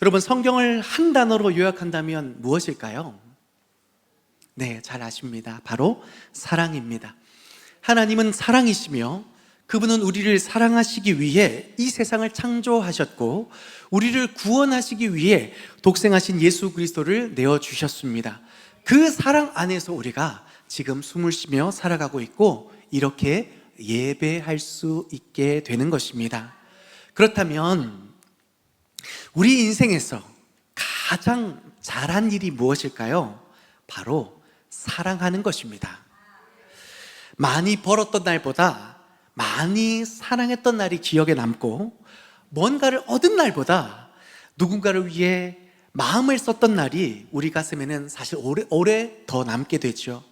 여러분, 성경을 한 단어로 요약한다면 무엇일까요? 네, 잘 아십니다. 바로 사랑입니다. 하나님은 사랑이시며 그분은 우리를 사랑하시기 위해 이 세상을 창조하셨고 우리를 구원하시기 위해 독생하신 예수 그리스도를 내어주셨습니다. 그 사랑 안에서 우리가 지금 숨을 쉬며 살아가고 있고 이렇게 예배할 수 있게 되는 것입니다. 그렇다면 우리 인생에서 가장 잘한 일이 무엇일까요? 바로 사랑하는 것입니다. 많이 벌었던 날보다 많이 사랑했던 날이 기억에 남고 뭔가를 얻은 날보다 누군가를 위해 마음을 썼던 날이 우리 가슴에는 사실 오래 더 남게 되죠.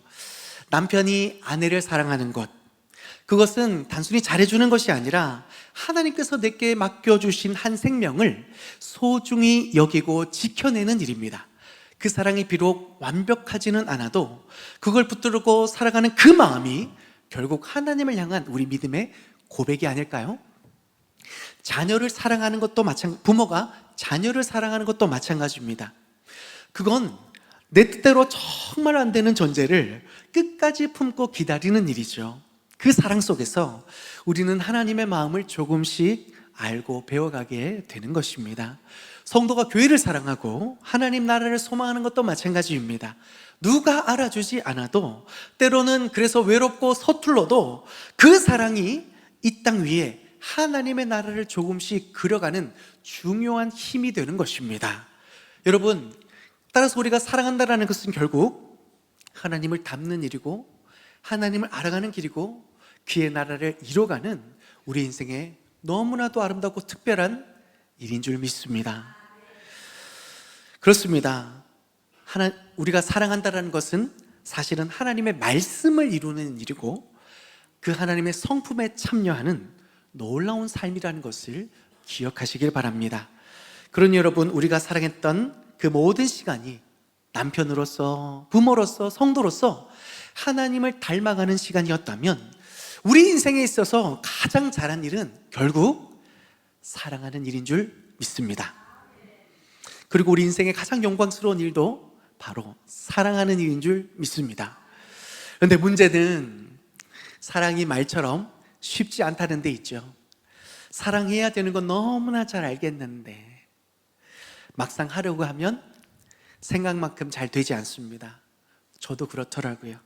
남편이 아내를 사랑하는 것, 그것은 단순히 잘해주는 것이 아니라 하나님께서 내게 맡겨주신 한 생명을 소중히 여기고 지켜내는 일입니다. 그 사랑이 비록 완벽하지는 않아도 그걸 붙들고 살아가는 그 마음이 결국 하나님을 향한 우리 믿음의 고백이 아닐까요? 자녀를 사랑하는 것도 부모가 자녀를 사랑하는 것도 마찬가지입니다. 그건 내 뜻대로 정말 안 되는 존재를 끝까지 품고 기다리는 일이죠. 그 사랑 속에서 우리는 하나님의 마음을 조금씩 알고 배워가게 되는 것입니다. 성도가 교회를 사랑하고 하나님 나라를 소망하는 것도 마찬가지입니다. 누가 알아주지 않아도 때로는 그래서 외롭고 서툴러도 그 사랑이 이 땅 위에 하나님의 나라를 조금씩 그려가는 중요한 힘이 되는 것입니다. 여러분, 따라서 우리가 사랑한다는 것은 결국 하나님을 닮는 일이고 하나님을 알아가는 길이고 그의 나라를 이뤄가는 우리 인생의 너무나도 아름답고 특별한 일인 줄 믿습니다. 그렇습니다. 우리가 사랑한다는 것은 사실은 하나님의 말씀을 이루는 일이고 그 하나님의 성품에 참여하는 놀라운 삶이라는 것을 기억하시길 바랍니다. 그러니 여러분, 우리가 사랑했던 그 모든 시간이 남편으로서, 부모로서, 성도로서 하나님을 닮아가는 시간이었다면 우리 인생에 있어서 가장 잘한 일은 결국 사랑하는 일인 줄 믿습니다. 그리고 우리 인생의 가장 영광스러운 일도 바로 사랑하는 일인 줄 믿습니다. 그런데 문제는 사랑이 말처럼 쉽지 않다는 데 있죠. 사랑해야 되는 건 너무나 잘 알겠는데 막상 하려고 하면 생각만큼 잘 되지 않습니다. 저도 그렇더라고요.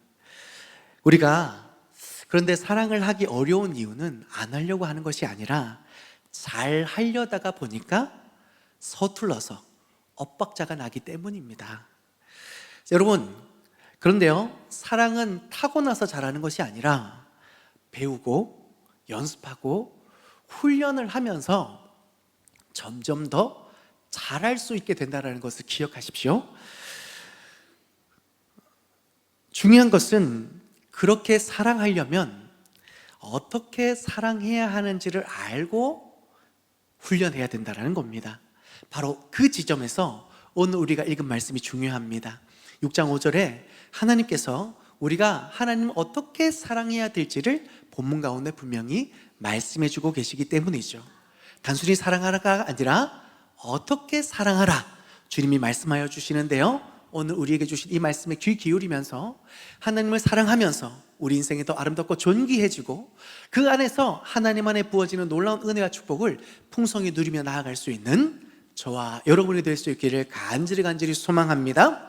그런데 사랑을 하기 어려운 이유는 안 하려고 하는 것이 아니라 잘 하려다가 보니까 서툴러서 엇박자가 나기 때문입니다. 여러분, 그런데요, 사랑은 타고나서 잘하는 것이 아니라 배우고 연습하고 훈련을 하면서 점점 더 잘할 수 있게 된다는 것을 기억하십시오. 중요한 것은 그렇게 사랑하려면 어떻게 사랑해야 하는지를 알고 훈련해야 된다는 겁니다. 바로 그 지점에서 오늘 우리가 읽은 말씀이 중요합니다. 6장 5절에 하나님께서 우리가 하나님을 어떻게 사랑해야 될지를 본문 가운데 분명히 말씀해 주고 계시기 때문이죠. 단순히 사랑하라가 아니라 어떻게 사랑하라 주님이 말씀하여 주시는데요, 오늘 우리에게 주신 이 말씀에 귀 기울이면서 하나님을 사랑하면서 우리 인생이 더 아름답고 존귀해지고 그 안에서 하나님 안에 부어지는 놀라운 은혜와 축복을 풍성히 누리며 나아갈 수 있는 저와 여러분이 될 수 있기를 간절히 소망합니다.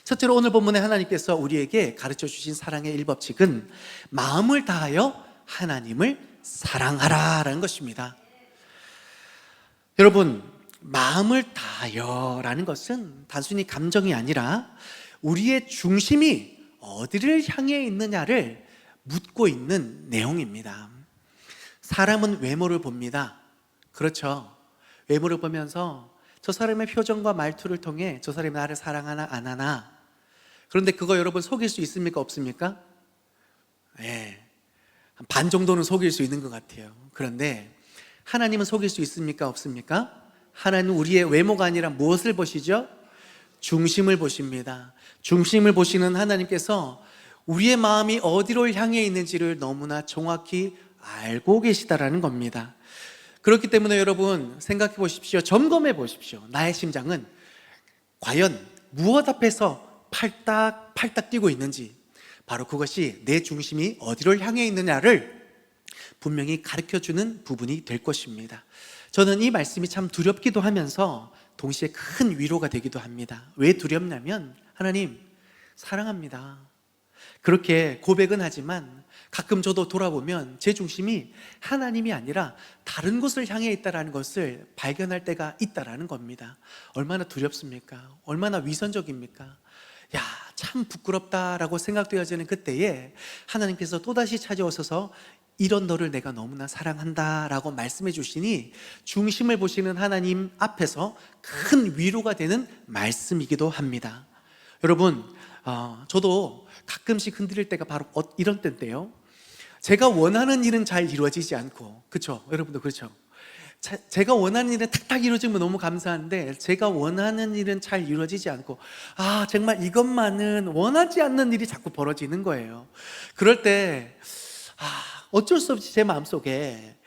첫째로 오늘 본문에 하나님께서 우리에게 가르쳐 주신 사랑의 1법칙은 마음을 다하여 하나님을 사랑하라라는 것입니다. 여러분, 마음을 다하여 라는 것은 단순히 감정이 아니라 우리의 중심이 어디를 향해 있느냐를 묻고 있는 내용입니다. 사람은 외모를 봅니다. 그렇죠. 외모를 보면서 저 사람의 표정과 말투를 통해 저 사람이 나를 사랑하나 안 하나. 그런데 그거 여러분 속일 수 있습니까? 없습니까? 네, 한 반 정도는 속일 수 있는 것 같아요. 그런데 하나님은 속일 수 있습니까? 없습니까? 하나님은 우리의 외모가 아니라 무엇을 보시죠? 중심을 보십니다. 중심을 보시는 하나님께서 우리의 마음이 어디로 향해 있는지를 너무나 정확히 알고 계시다라는 겁니다. 그렇기 때문에 여러분 생각해 보십시오. 점검해 보십시오. 나의 심장은 과연 무엇 앞에서 팔딱팔딱 뛰고 있는지, 바로 그것이 내 중심이 어디를 향해 있느냐를 분명히 가르쳐주는 부분이 될 것입니다. 저는 이 말씀이 참 두렵기도 하면서 동시에 큰 위로가 되기도 합니다. 왜 두렵냐면 하나님 사랑합니다. 그렇게 고백은 하지만 가끔 저도 돌아보면 제 중심이 하나님이 아니라 다른 곳을 향해 있다는 것을 발견할 때가 있다는 겁니다. 얼마나 두렵습니까? 얼마나 위선적입니까? 야, 참 부끄럽다라고 생각되어지는 그때에 하나님께서 또다시 찾아오셔서 이런 너를 내가 너무나 사랑한다라고 말씀해 주시니 중심을 보시는 하나님 앞에서 큰 위로가 되는 말씀이기도 합니다. 여러분, 저도 가끔씩 흔들릴 때가 바로 이런 때인데요. 제가 원하는 일은 잘 이루어지지 않고, 그렇죠? 여러분도 그렇죠? 제가 원하는 일은 탁탁 이루어지면 너무 감사한데 제가 원하는 일은 잘 이루어지지 않고, 정말 이것만은 원하지 않는 일이 자꾸 벌어지는 거예요. 그럴 때 어쩔 수 없이 제 마음속에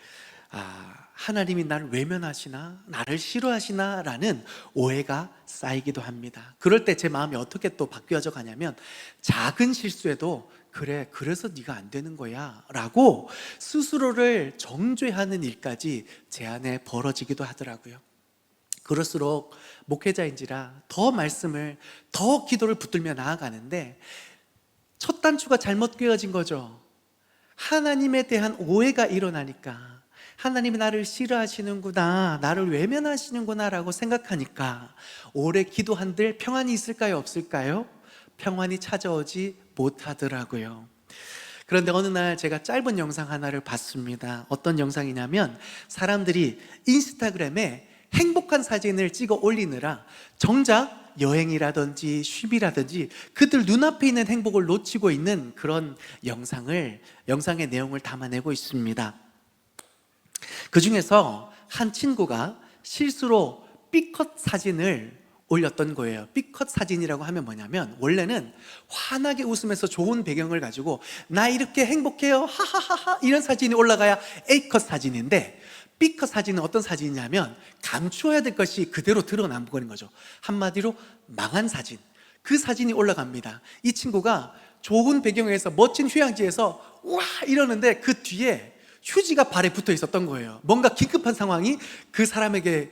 하나님이 나를 외면하시나, 나를 싫어하시나 라는 오해가 쌓이기도 합니다. 그럴 때 제 마음이 어떻게 또 바뀌어져 가냐면, 작은 실수에도 그래, 그래서 네가 안 되는 거야 라고 스스로를 정죄하는 일까지 제 안에 벌어지기도 하더라고요. 그럴수록 목회자인지라 더 말씀을, 더 기도를 붙들며 나아가는데 첫 단추가 잘못 끼워진 거죠. 하나님에 대한 오해가 일어나니까, 하나님이 나를 싫어하시는구나, 나를 외면하시는구나 라고 생각하니까 오래 기도한들 평안이 있을까요? 없을까요? 평안이 찾아오지 못하더라고요. 그런데 어느 날 제가 짧은 영상 하나를 봤습니다. 어떤 영상이냐면, 사람들이 인스타그램에 행복한 사진을 찍어 올리느라 정작 여행이라든지 쉼이라든지 그들 눈앞에 있는 행복을 놓치고 있는 그런 영상의 내용을 담아내고 있습니다. 그 중에서 한 친구가 실수로 B컷 사진을 올렸던 거예요. B컷 사진이라고 하면 뭐냐면, 원래는 환하게 웃으면서 좋은 배경을 가지고 나 이렇게 행복해요 하하하하 이런 사진이 올라가야 A컷 사진인데, B컷 사진은 어떤 사진이냐면 감추어야 될 것이 그대로 드러나는 거죠. 한마디로 망한 사진. 그 사진이 올라갑니다. 이 친구가 좋은 배경에서 멋진 휴양지에서 와 이러는데 그 뒤에 휴지가 발에 붙어 있었던 거예요. 뭔가 긴급한 상황이 그 사람에게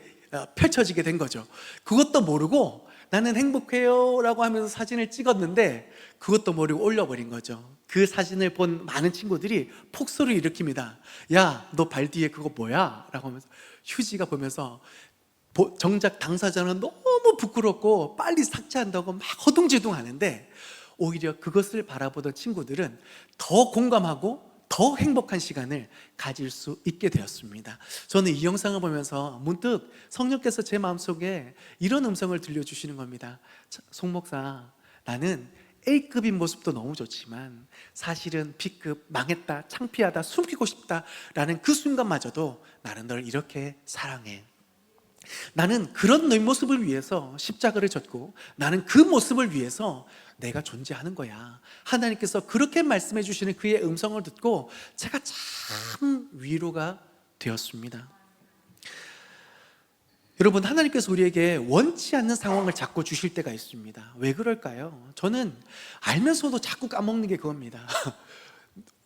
펼쳐지게 된 거죠. 그것도 모르고 나는 행복해요 라고 하면서 사진을 찍었는데 그것도 모르고 올려버린 거죠. 그 사진을 본 많은 친구들이 폭소를 일으킵니다. 야, 너 발 뒤에 그거 뭐야? 라고 하면서 휴지가 보면서 정작 당사자는 너무 부끄럽고 빨리 삭제한다고 막 허둥지둥 하는데, 오히려 그것을 바라보던 친구들은 더 공감하고 더 행복한 시간을 가질 수 있게 되었습니다. 저는 이 영상을 보면서 문득 성령께서 제 마음속에 이런 음성을 들려주시는 겁니다. 송 목사, 나는 A급인 모습도 너무 좋지만 사실은 B급, 망했다, 창피하다, 숨기고 싶다 라는 그 순간마저도 나는 널 이렇게 사랑해. 나는 그런 너의 모습을 위해서 십자가를 졌고 나는 그 모습을 위해서 내가 존재하는 거야. 하나님께서 그렇게 말씀해 주시는 그의 음성을 듣고 제가 참 위로가 되었습니다. 여러분, 하나님께서 우리에게 원치 않는 상황을 자꾸 주실 때가 있습니다. 왜 그럴까요? 저는 알면서도 자꾸 까먹는 게 그겁니다.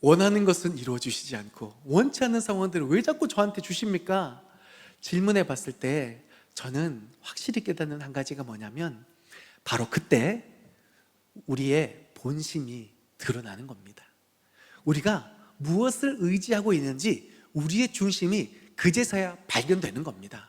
원하는 것은 이루어 주시지 않고 원치 않는 상황들을 왜 자꾸 저한테 주십니까? 질문해 봤을 때 저는 확실히 깨닫는 한 가지가 뭐냐면, 바로 그때 우리의 본심이 드러나는 겁니다. 우리가 무엇을 의지하고 있는지 우리의 중심이 그제서야 발견되는 겁니다.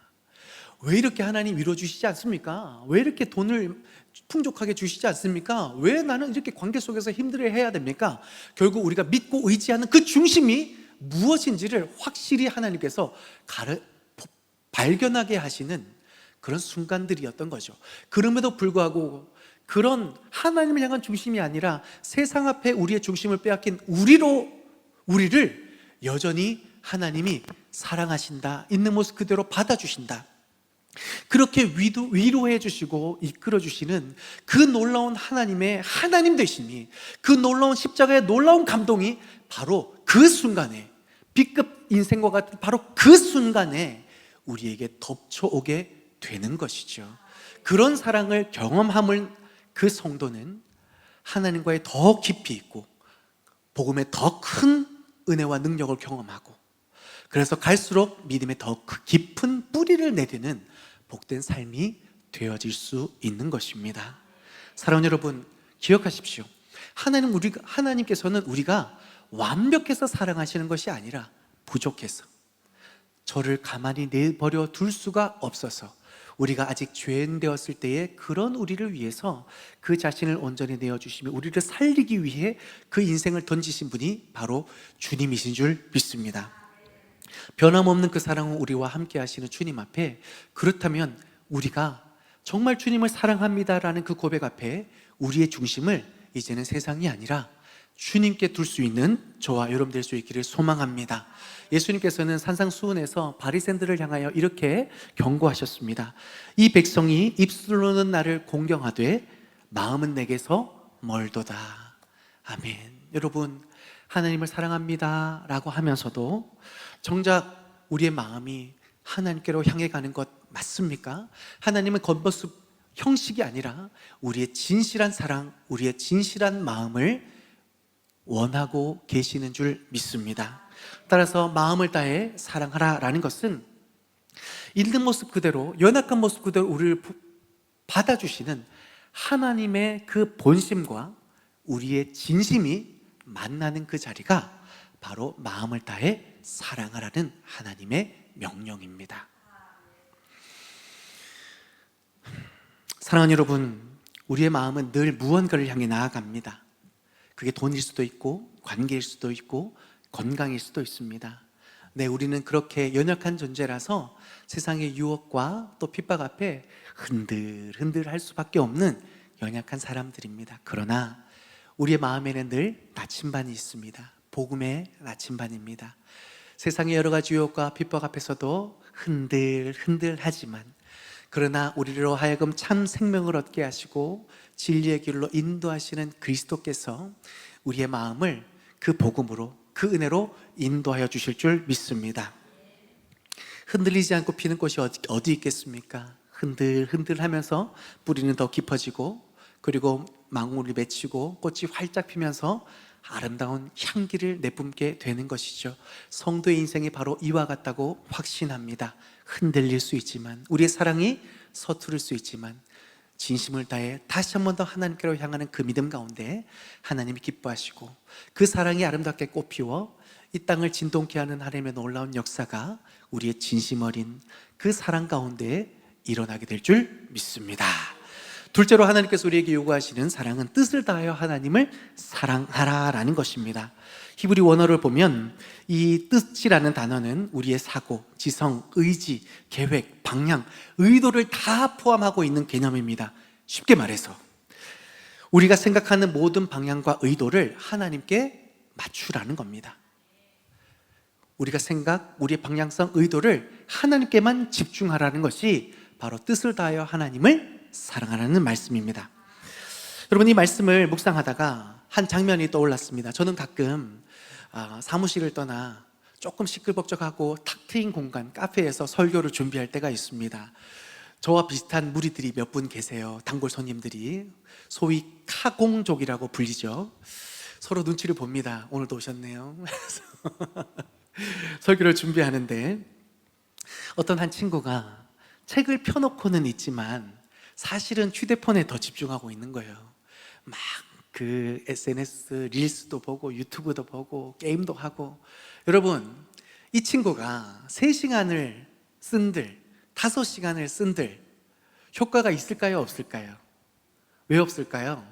왜 이렇게 하나님 위로 주시지 않습니까? 왜 이렇게 돈을 풍족하게 주시지 않습니까? 왜 나는 이렇게 관계 속에서 힘들어해야 됩니까? 결국 우리가 믿고 의지하는 그 중심이 무엇인지를 확실히 하나님께서 발견하게 하시는 그런 순간들이었던 거죠. 그럼에도 불구하고 그런 하나님을 향한 중심이 아니라 세상 앞에 우리의 중심을 빼앗긴 우리를 여전히 하나님이 사랑하신다, 있는 모습 그대로 받아주신다, 그렇게 위로해 주시고 이끌어 주시는 그 놀라운 하나님의 하나님 되심이, 그 놀라운 십자가의 놀라운 감동이 바로 그 순간에 B급 인생과 같은 바로 그 순간에 우리에게 덮쳐오게 되는 것이죠. 그런 사랑을 경험함을 그 성도는 하나님과의 더 깊이 있고 복음의 더 큰 은혜와 능력을 경험하고, 그래서 갈수록 믿음의 더 깊은 뿌리를 내리는 복된 삶이 되어질 수 있는 것입니다. 사랑하는 여러분, 기억하십시오. 하나님께서는 우리가 완벽해서 사랑하시는 것이 아니라 부족해서, 저를 가만히 내버려 둘 수가 없어서, 우리가 아직 죄인 되었을 때에 그런 우리를 위해서 그 자신을 온전히 내어주시며 우리를 살리기 위해 그 인생을 던지신 분이 바로 주님이신 줄 믿습니다. 변함없는 그 사랑은 우리와 함께 하시는 주님 앞에, 그렇다면 우리가 정말 주님을 사랑합니다라는 그 고백 앞에 우리의 중심을 이제는 세상이 아니라 주님께 둘 수 있는 저와 여러분 될 수 있기를 소망합니다. 예수님께서는 산상수훈에서 바리새인들을 향하여 이렇게 경고하셨습니다. 이 백성이 입술로는 나를 공경하되 마음은 내게서 멀도다. 아멘. 여러분, 하나님을 사랑합니다 라고 하면서도 정작 우리의 마음이 하나님께로 향해 가는 것 맞습니까? 하나님은 겉모습 형식이 아니라 우리의 진실한 사랑, 우리의 진실한 마음을 원하고 계시는 줄 믿습니다. 따라서 마음을 다해 사랑하라라는 것은 있는 모습 그대로, 연약한 모습 그대로 우리를 받아주시는 하나님의 그 본심과 우리의 진심이 만나는 그 자리가 바로 마음을 다해 사랑하라는 하나님의 명령입니다. 사랑하는 여러분, 우리의 마음은 늘 무언가를 향해 나아갑니다. 그게 돈일 수도 있고 관계일 수도 있고 건강일 수도 있습니다. 네, 우리는 그렇게 연약한 존재라서 세상의 유혹과 또 핍박 앞에 흔들흔들 할 수밖에 없는 연약한 사람들입니다. 그러나 우리의 마음에는 늘 나침반이 있습니다. 복음의 나침반입니다. 세상의 여러 가지 유혹과 핍박 앞에서도 흔들흔들하지만, 그러나 우리로 하여금 참 생명을 얻게 하시고 진리의 길로 인도하시는 그리스도께서 우리의 마음을 그 복음으로, 그 은혜로 인도하여 주실 줄 믿습니다. 흔들리지 않고 피는 꽃이 어디 있겠습니까? 흔들흔들하면서 뿌리는 더 깊어지고, 그리고 망울이 맺히고 꽃이 활짝 피면서 아름다운 향기를 내뿜게 되는 것이죠. 성도의 인생이 바로 이와 같다고 확신합니다. 흔들릴 수 있지만, 우리의 사랑이 서투를 수 있지만, 진심을 다해 다시 한 번 더 하나님께로 향하는 그 믿음 가운데 하나님이 기뻐하시고 그 사랑이 아름답게 꽃피워 이 땅을 진동케 하는 하나님의 놀라운 역사가 우리의 진심 어린 그 사랑 가운데 일어나게 될 줄 믿습니다. 둘째로 하나님께서 우리에게 요구하시는 사랑은 뜻을 다하여 하나님을 사랑하라라는 것입니다. 히브리 원어를 보면 이 뜻이라는 단어는 우리의 사고, 지성, 의지, 계획, 방향, 의도를 다 포함하고 있는 개념입니다. 쉽게 말해서 우리가 생각하는 모든 방향과 의도를 하나님께 맞추라는 겁니다. 우리가 우리의 방향성, 의도를 하나님께만 집중하라는 것이 바로 뜻을 다하여 하나님을 사랑하라는 말씀입니다. 여러분, 이 말씀을 묵상하다가 한 장면이 떠올랐습니다. 저는 가끔 사무실을 떠나 조금 시끌벅적하고 탁 트인 공간, 카페에서 설교를 준비할 때가 있습니다. 저와 비슷한 무리들이 몇 분 계세요. 단골 손님들이 소위 카공족이라고 불리죠. 서로 눈치를 봅니다. 오늘도 오셨네요. 설교를 준비하는데 어떤 한 친구가 책을 펴놓고는 있지만 사실은 휴대폰에 더 집중하고 있는 거예요. 막 그 SNS 릴스도 보고 유튜브도 보고 게임도 하고. 여러분, 이 친구가 3시간을 쓴들 5시간을 쓴들 효과가 있을까요, 없을까요? 왜 없을까요?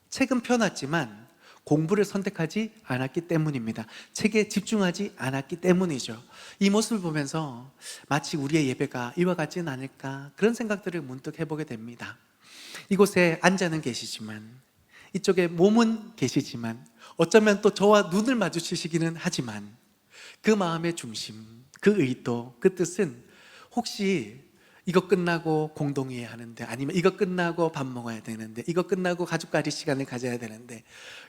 책은 펴놨지만 공부를 선택하지 않았기 때문입니다. 책에 집중하지 않았기 때문이죠. 이 모습을 보면서 마치 우리의 예배가 이와 같지는 않을까, 그런 생각들을 문득 해보게 됩니다. 이곳에 앉아는 계시지만, 이쪽에 몸은 계시지만, 어쩌면 또 저와 눈을 마주치시기는 하지만 그 마음의 중심, 그 의도, 그 뜻은 혹시 이거 끝나고 공동회의 하는데, 아니면 이거 끝나고 밥 먹어야 되는데, 이거 끝나고 가족과의 시간을 가져야 되는데,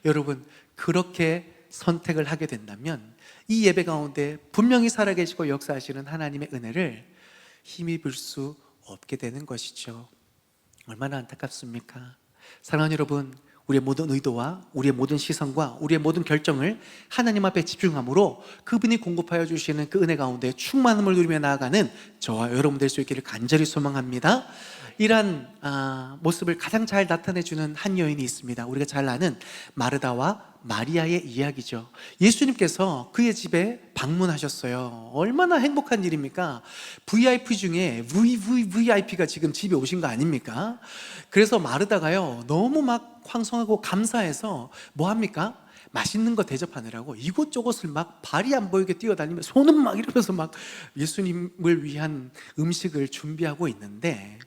여러분, 그렇게 선택을 하게 된다면 이 예배 가운데 분명히 살아계시고 역사하시는 하나님의 은혜를 힘입을 수 없게 되는 것이죠. 얼마나 안타깝습니까? 사랑하는 여러분, 우리의 모든 의도와 우리의 모든 시선과 우리의 모든 결정을 하나님 앞에 집중함으로 그분이 공급하여 주시는 그 은혜 가운데 충만함을 누리며 나아가는 저와 여러분 될 수 있기를 간절히 소망합니다. 이러한 모습을 가장 잘 나타내주는 한 여인이 있습니다. 우리가 잘 아는 마르다와 마리아의 이야기죠. 예수님께서 그의 집에 방문하셨어요. 얼마나 행복한 일입니까? VIP 중에 VVVIP가 지금 집에 오신 거 아닙니까? 그래서 마르다가요, 너무 막 황송하고 감사해서 뭐 합니까? 맛있는 거 대접하느라고 이곳저곳을 막 발이 안 보이게 뛰어다니며 손은 막 이러면서 막 예수님을 위한 음식을 준비하고 있는데,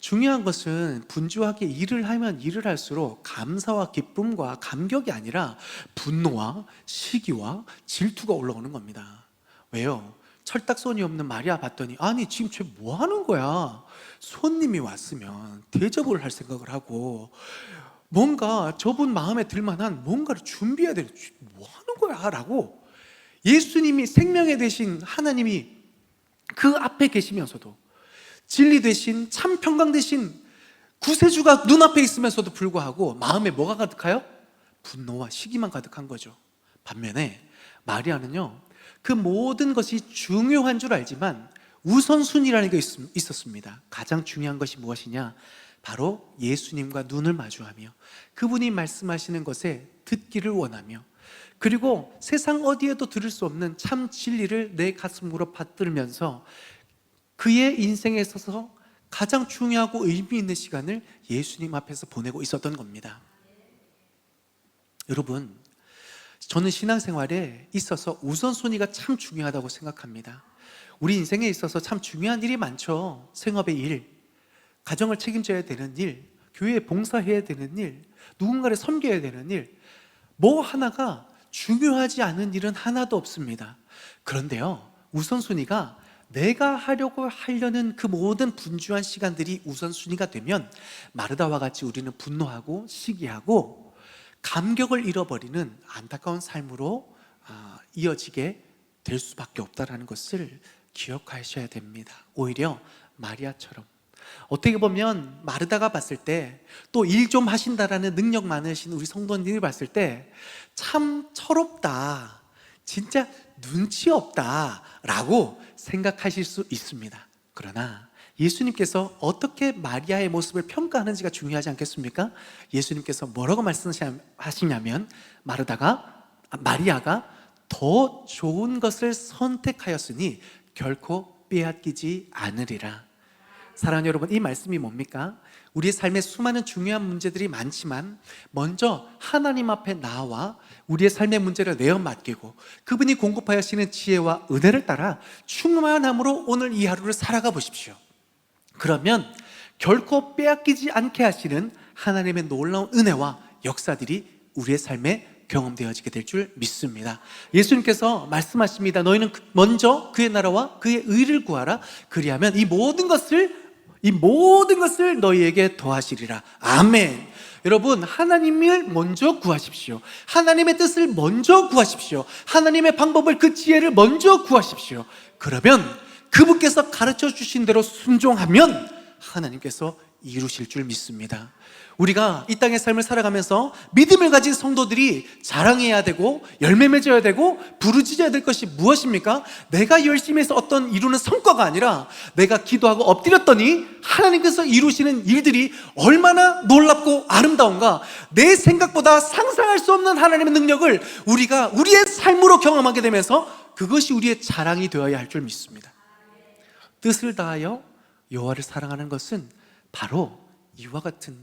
중요한 것은 분주하게 일을 하면 일을 할수록 감사와 기쁨과 감격이 아니라 분노와 시기와 질투가 올라오는 겁니다. 왜요? 철딱손이 없는 마리아 봤더니, 아니 지금 쟤 뭐 하는 거야? 손님이 왔으면 대접을 할 생각을 하고 뭔가 저분 마음에 들만한 뭔가를 준비해야 돼. 뭐 하는 거야? 라고 예수님이 생명의 대신 하나님이 그 앞에 계시면서도, 진리 대신 참 평강 대신 구세주가 눈앞에 있으면서도 불구하고 마음에 뭐가 가득해요? 분노와 시기만 가득한 거죠. 반면에 마리아는요, 그 모든 것이 중요한 줄 알지만 우선순위라는 게 있었습니다. 가장 중요한 것이 무엇이냐? 바로 예수님과 눈을 마주하며 그분이 말씀하시는 것에 듣기를 원하며, 그리고 세상 어디에도 들을 수 없는 참 진리를 내 가슴으로 받들면서 그의 인생에 있어서 가장 중요하고 의미 있는 시간을 예수님 앞에서 보내고 있었던 겁니다. 여러분, 저는 신앙생활에 있어서 우선순위가 참 중요하다고 생각합니다. 우리 인생에 있어서 참 중요한 일이 많죠. 생업의 일, 가정을 책임져야 되는 일, 교회에 봉사해야 되는 일, 누군가를 섬겨야 되는 일, 뭐 하나가 중요하지 않은 일은 하나도 없습니다. 그런데요, 우선순위가 내가 하려는 그 모든 분주한 시간들이 우선순위가 되면 마르다와 같이 우리는 분노하고 시기하고 감격을 잃어버리는 안타까운 삶으로 이어지게 될 수밖에 없다는 것을 기억하셔야 됩니다. 오히려 마리아처럼, 어떻게 보면 마르다가 봤을 때, 또 일 좀 하신다라는 능력 많으신 우리 성도님들이 봤을 때 참 철없다, 진짜 눈치 없다 라고 생각하실 수 있습니다. 그러나 예수님께서 어떻게 마리아의 모습을 평가하는지가 중요하지 않겠습니까? 예수님께서 뭐라고 말씀하시냐면, 마리아가 더 좋은 것을 선택하였으니 결코 빼앗기지 않으리라. 사랑하는 여러분, 이 말씀이 뭡니까? 우리의 삶에 수많은 중요한 문제들이 많지만 먼저 하나님 앞에 나와 우리의 삶의 문제를 내어 맡기고 그분이 공급하시는 지혜와 은혜를 따라 충만함으로 오늘 이 하루를 살아가 보십시오. 그러면 결코 빼앗기지 않게 하시는 하나님의 놀라운 은혜와 역사들이 우리의 삶에 경험되어지게 될 줄 믿습니다. 예수님께서 말씀하십니다. 너희는 먼저 그의 나라와 그의 의를 구하라. 그리하면 이 모든 것을 너희에게 더하시리라. 아멘. 여러분, 하나님을 먼저 구하십시오. 하나님의 뜻을 먼저 구하십시오. 하나님의 방법을, 그 지혜를 먼저 구하십시오. 그러면 그분께서 가르쳐 주신 대로 순종하면 하나님께서 이루실 줄 믿습니다. 우리가 이 땅의 삶을 살아가면서 믿음을 가진 성도들이 자랑해야 되고 열매 맺어야 되고 부르짖어야 될 것이 무엇입니까? 내가 열심히 해서 어떤 이루는 성과가 아니라 내가 기도하고 엎드렸더니 하나님께서 이루시는 일들이 얼마나 놀랍고 아름다운가, 내 생각보다 상상할 수 없는 하나님의 능력을 우리가 우리의 삶으로 경험하게 되면서 그것이 우리의 자랑이 되어야 할 줄 믿습니다. 뜻을 다하여 여호와를 사랑하는 것은 바로 이와 같은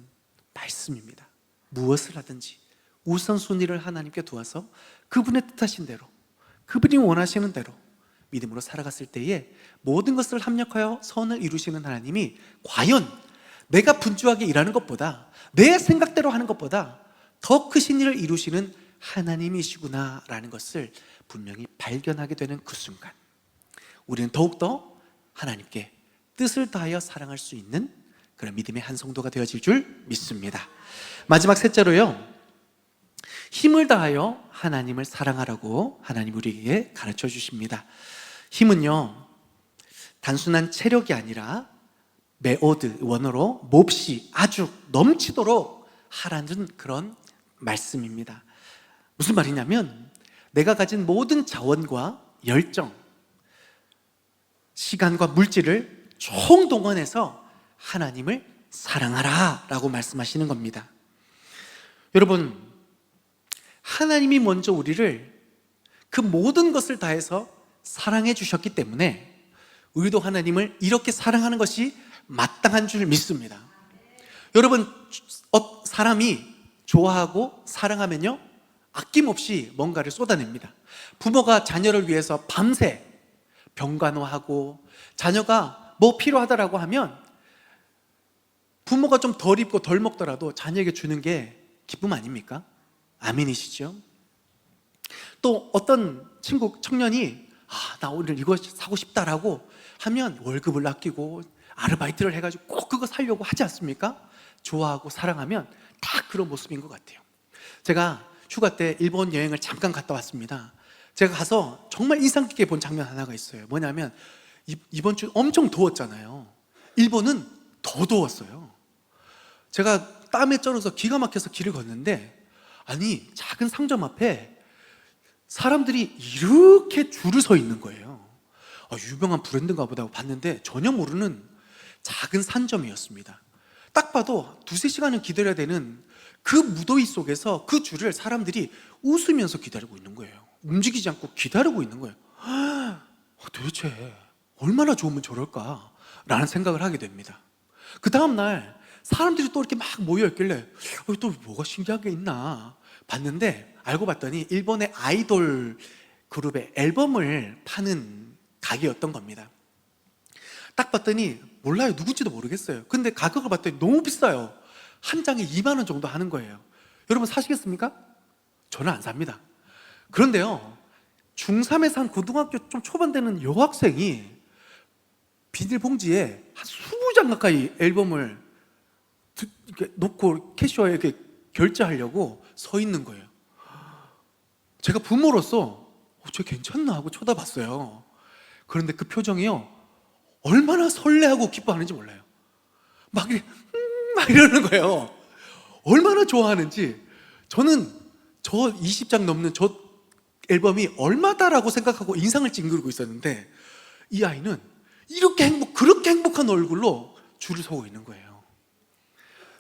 말씀입니다. 무엇을 하든지 우선순위를 하나님께 두어서 그분의 뜻하신 대로, 그분이 원하시는 대로 믿음으로 살아갔을 때에 모든 것을 합력하여 선을 이루시는 하나님이 과연 내가 분주하게 일하는 것보다, 내 생각대로 하는 것보다 더 크신 일을 이루시는 하나님이시구나라는 것을 분명히 발견하게 되는 그 순간, 우리는 더욱더 하나님께 뜻을 다하여 사랑할 수 있는 그런 믿음의 한 성도가 되어질 줄 믿습니다. 마지막 셋째로요, 힘을 다하여 하나님을 사랑하라고 하나님 우리에게 가르쳐 주십니다. 힘은요, 단순한 체력이 아니라 메오드, 원어로 몹시 아주 넘치도록 하라는 그런 말씀입니다. 무슨 말이냐면 내가 가진 모든 자원과 열정, 시간과 물질을 총동원해서 하나님을 사랑하라 라고 말씀하시는 겁니다. 여러분, 하나님이 먼저 우리를 그 모든 것을 다해서 사랑해 주셨기 때문에 우리도 하나님을 이렇게 사랑하는 것이 마땅한 줄 믿습니다. 여러분, 사람이 좋아하고 사랑하면요, 아낌없이 뭔가를 쏟아냅니다. 부모가 자녀를 위해서 밤새 병간호하고, 자녀가 뭐 필요하다라고 하면 부모가 좀 덜 입고 덜 먹더라도 자녀에게 주는 게 기쁨 아닙니까? 아멘이시죠? 또 어떤 청년이 나 오늘 이거 사고 싶다라고 하면 월급을 아끼고 아르바이트를 해가지고 꼭 그거 사려고 하지 않습니까? 좋아하고 사랑하면 다 그런 모습인 것 같아요. 제가 휴가 때 일본 여행을 잠깐 갔다 왔습니다. 제가 가서 정말 인상 깊게 본 장면 하나가 있어요. 뭐냐면 이번 주 엄청 더웠잖아요. 일본은 더 더웠어요. 제가 땀에 쩔어서 기가 막혀서 길을 걷는데, 아니, 작은 상점 앞에 사람들이 이렇게 줄을 서 있는 거예요. 유명한 브랜드인가 보다 하고 봤는데 전혀 모르는 작은 상점이었습니다. 딱 봐도 두세 시간은 기다려야 되는 그 무더위 속에서 그 줄을 사람들이 웃으면서 기다리고 있는 거예요. 움직이지 않고 기다리고 있는 거예요. 도대체 얼마나 좋으면 저럴까? 라는 생각을 하게 됩니다. 그 다음날 사람들이 또 이렇게 막 모여있길래 또 뭐가 신기한 게 있나 봤는데, 알고 봤더니 일본의 아이돌 그룹의 앨범을 파는 가게였던 겁니다. 딱 봤더니 몰라요. 누군지도 모르겠어요. 근데 가격을 봤더니 너무 비싸요. 한 장에 2만 원 정도 하는 거예요. 여러분 사시겠습니까? 저는 안 삽니다. 그런데요, 중3에서 한 고등학교 좀 초반 되는 여학생이 비닐봉지에 한 20장 가까이 앨범을 이렇게 놓고 캐셔에게 결제하려고 서 있는 거예요. 제가 부모로서 쟤 괜찮나 하고 쳐다봤어요. 그런데 그 표정이요, 얼마나 설레하고 기뻐하는지 몰라요. 막 이러는 거예요. 얼마나 좋아하는지. 저는 저 20장 넘는 저 앨범이 얼마다라고 생각하고 인상을 찡그리고 있었는데, 이 아이는 그렇게 행복한 얼굴로 줄을 서고 있는 거예요.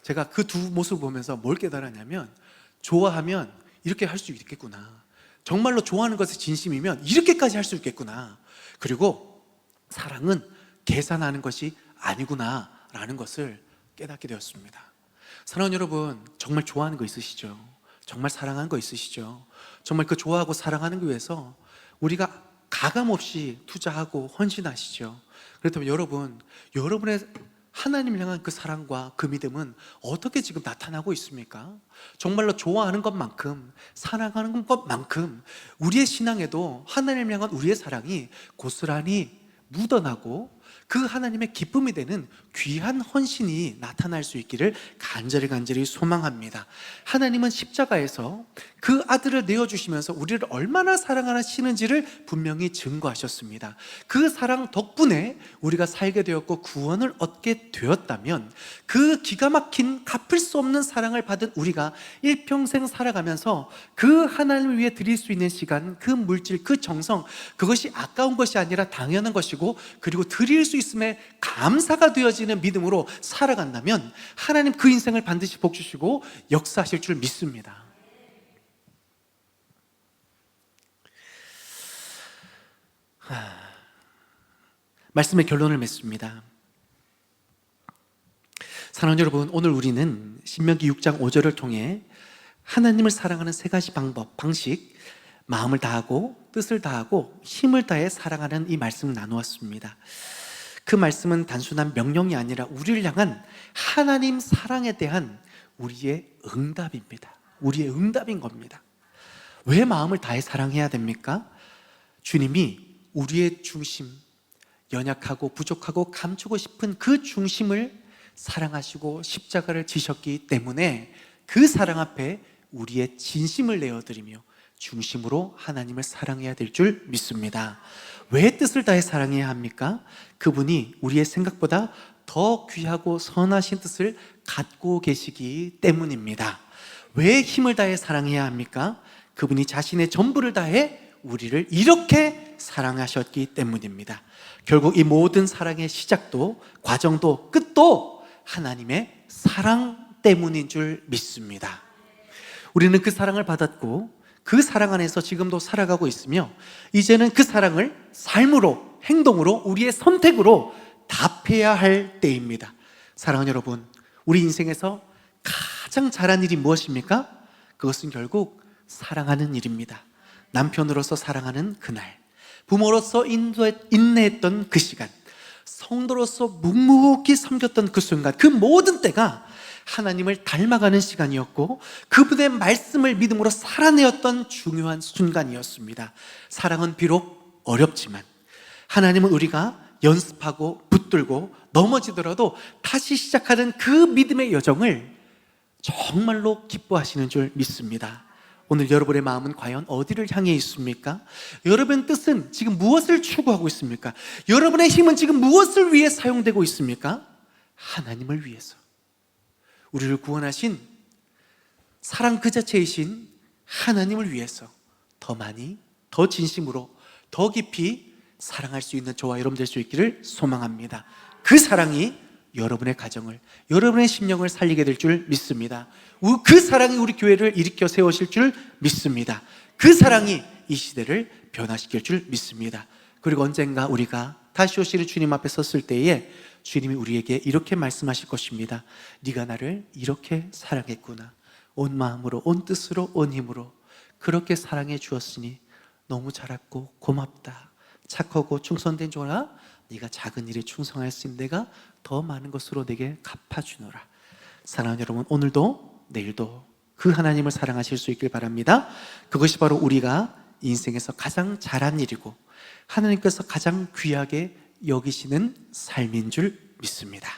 제가 그 두 모습을 보면서 뭘 깨달았냐면, 좋아하면 이렇게 할 수 있겠구나. 정말로 좋아하는 것에 진심이면 이렇게까지 할 수 있겠구나. 그리고 사랑은 계산하는 것이 아니구나 라는 것을 깨닫게 되었습니다. 사랑하는 여러분, 정말 좋아하는 거 있으시죠? 정말 사랑하는 거 있으시죠? 정말 그 좋아하고 사랑하는 거 위해서 우리가 가감없이 투자하고 헌신하시죠? 그렇다면 여러분의 하나님을 향한 그 사랑과 그 믿음은 어떻게 지금 나타나고 있습니까? 정말로 좋아하는 것만큼, 사랑하는 것만큼 우리의 신앙에도 하나님을 향한 우리의 사랑이 고스란히 묻어나고 그 하나님의 기쁨이 되는 귀한 헌신이 나타날 수 있기를 간절히 소망합니다. 하나님은 십자가에서 그 아들을 내어주시면서 우리를 얼마나 사랑하시는지를 분명히 증거하셨습니다. 그 사랑 덕분에 우리가 살게 되었고 구원을 얻게 되었다면, 그 기가 막힌 갚을 수 없는 사랑을 받은 우리가 일평생 살아가면서 그 하나님을 위해 드릴 수 있는 시간, 그 물질, 그 정성, 그것이 아까운 것이 아니라 당연한 것이고, 그리고 드릴 수 있음에 감사가 되어지는 믿음으로 살아간다면 하나님 그 인생을 반드시 복 주시고 역사하실 줄 믿습니다. 말씀의 결론을 맺습니다. 사랑하는 여러분, 오늘 우리는 신명기 6장 5절을 통해 하나님을 사랑하는 세 가지 방식, 마음을 다하고 뜻을 다하고 힘을 다해 사랑하는 이 말씀을 나누었습니다. 그 말씀은 단순한 명령이 아니라 우리를 향한 하나님 사랑에 대한 우리의 응답입니다. 우리의 응답인 겁니다. 왜 마음을 다해 사랑해야 됩니까? 주님이 우리의 중심, 연약하고 부족하고 감추고 싶은 그 중심을 사랑하시고 십자가를 지셨기 때문에 그 사랑 앞에 우리의 진심을 내어드리며 중심으로 하나님을 사랑해야 될 줄 믿습니다. 왜 뜻을 다해 사랑해야 합니까? 그분이 우리의 생각보다 더 귀하고 선하신 뜻을 갖고 계시기 때문입니다. 왜 힘을 다해 사랑해야 합니까? 그분이 자신의 전부를 다해 우리를 이렇게 사랑하셨기 때문입니다. 결국 이 모든 사랑의 시작도 과정도 끝도 하나님의 사랑 때문인 줄 믿습니다. 우리는 그 사랑을 받았고 그 사랑 안에서 지금도 살아가고 있으며 이제는 그 사랑을 삶으로, 행동으로, 우리의 선택으로 답해야 할 때입니다. 사랑하는 여러분, 우리 인생에서 가장 잘한 일이 무엇입니까? 그것은 결국 사랑하는 일입니다. 남편으로서 사랑하는 그날, 부모로서 인내했던 그 시간, 성도로서 묵묵히 섬겼던 그 순간, 그 모든 때가 하나님을 닮아가는 시간이었고 그분의 말씀을 믿음으로 살아내었던 중요한 순간이었습니다. 사랑은 비록 어렵지만 하나님은 우리가 연습하고 붙들고 넘어지더라도 다시 시작하는 그 믿음의 여정을 정말로 기뻐하시는 줄 믿습니다. 오늘 여러분의 마음은 과연 어디를 향해 있습니까? 여러분의 뜻은 지금 무엇을 추구하고 있습니까? 여러분의 힘은 지금 무엇을 위해 사용되고 있습니까? 하나님을 위해서, 우리를 구원하신 사랑 그 자체이신 하나님을 위해서 더 많이, 더 진심으로, 더 깊이 사랑할 수 있는 저와 여러분 될 수 있기를 소망합니다. 그 사랑이 여러분의 가정을, 여러분의 심령을 살리게 될 줄 믿습니다. 그 사랑이 우리 교회를 일으켜 세우실 줄 믿습니다. 그 사랑이 이 시대를 변화시킬 줄 믿습니다. 그리고 언젠가 우리가 다시 오시는 주님 앞에 섰을 때에 주님이 우리에게 이렇게 말씀하실 것입니다. 네가 나를 이렇게 사랑했구나. 온 마음으로, 온 뜻으로, 온 힘으로 그렇게 사랑해 주었으니 너무 잘했고 고맙다. 착하고 충성된 종아, 네가 작은 일에 충성하였으니 내가 더 많은 것으로 내게 갚아주노라. 사랑하는 여러분, 오늘도 내일도 그 하나님을 사랑하실 수 있길 바랍니다. 그것이 바로 우리가 인생에서 가장 잘한 일이고 하나님께서 가장 귀하게 여기시는 삶인 줄 믿습니다.